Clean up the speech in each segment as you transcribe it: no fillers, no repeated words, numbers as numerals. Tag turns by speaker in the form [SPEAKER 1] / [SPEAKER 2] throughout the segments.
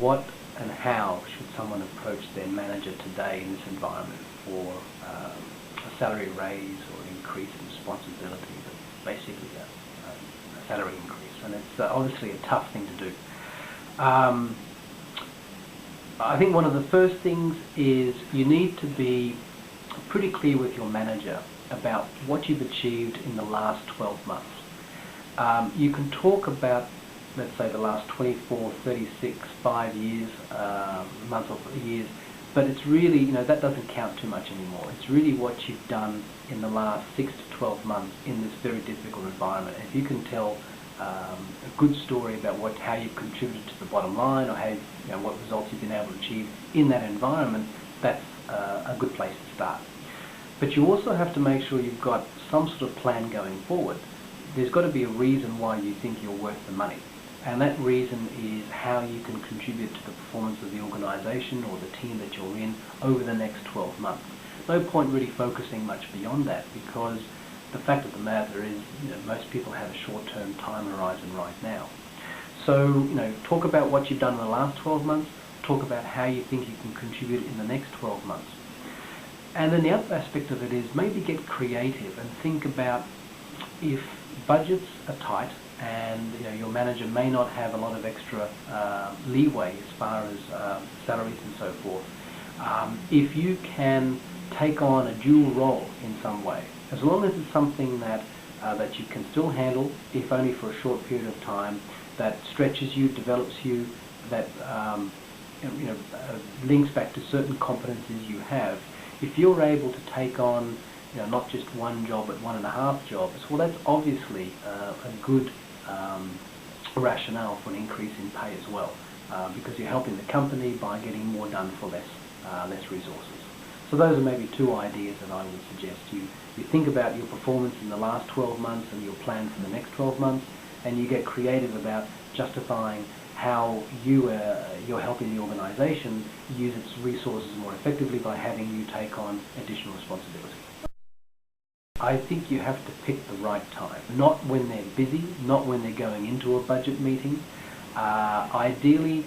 [SPEAKER 1] what and how should someone approach their manager today in this environment for a salary raise or increase in responsibility, but basically a salary increase? And it's obviously a tough thing to do. I think one of the first things is you need to be pretty clear with your manager about what you've achieved in the last 12 months. You can talk about, let's say, the last 24, 36, 5 years, months or years, but it's really, that doesn't count too much anymore. It's really what you've done in the last 6 to 12 months in this very difficult environment. If you can tell a good story about how you've contributed to the bottom line, or how what results you've been able to achieve in that environment, that's a good place to start. But you also have to make sure you've got some sort of plan going forward. There's got to be a reason why you think you're worth the money. And that reason is how you can contribute to the performance of the organisation or the team that you're in over the next 12 months. No point really focusing much beyond that, because the fact of the matter is, most people have a short-term time horizon right now. So, talk about what you've done in the last 12 months, talk about how you think you can contribute in the next 12 months. And then the other aspect of it is maybe get creative and think about, if budgets are tight and your manager may not have a lot of extra leeway as far as salaries and so forth, if you can take on a dual role in some way, as long as it's something that you can still handle, if only for a short period of time, that stretches you, develops you, that links back to certain competencies you have. If you're able to take on not just one job but 1.5 jobs, well, that's obviously a good rationale for an increase in pay as well, because you're helping the company by getting more done for less resources. So those are maybe 2 ideas that I would suggest. You think about your performance in the last 12 months and your plan for the next 12 months, and you get creative about justifying how you're helping the organisation use its resources more effectively by having you take on additional responsibility. I think you have to pick the right time, not when they're busy, not when they're going into a budget meeting. Ideally,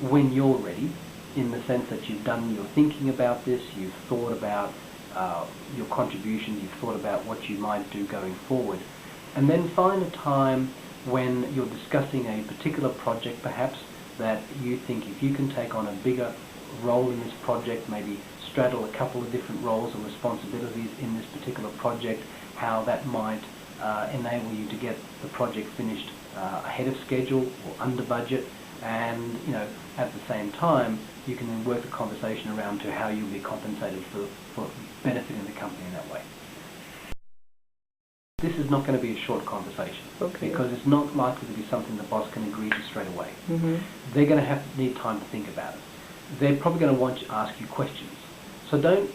[SPEAKER 1] when you're ready, in the sense that you've done your thinking about this, you've thought about your contributions, you've thought about what you might do going forward, and then find a time when you're discussing a particular project perhaps that you think, if you can take on a bigger role in this project, maybe straddle a couple of different roles and responsibilities in this particular project, how that might enable you to get the project finished ahead of schedule or under budget, and at the same time you can then work the conversation around to how you'll be compensated for benefiting the company in that way. This is not going to be a short conversation, because it's not likely to be something the boss can agree to straight away. They're going to need time to think about it. They're probably going to want to ask you questions. So don't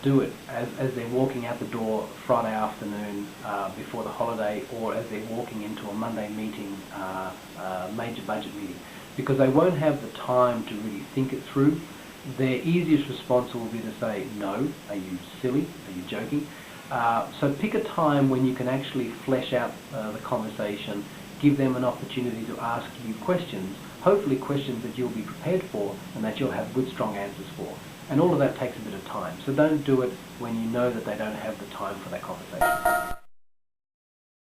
[SPEAKER 1] do it as they're walking out the door Friday afternoon before the holiday, or as they're walking into a Monday meeting, major budget meeting, because they won't have the time to really think it through. Their easiest response will be to say, "No, are you silly? Are you joking?" So pick a time when you can actually flesh out the conversation, give them an opportunity to ask you questions, hopefully questions that you'll be prepared for and that you'll have good, strong answers for. And all of that takes a bit of time. So don't do it when you know that they don't have the time for that conversation.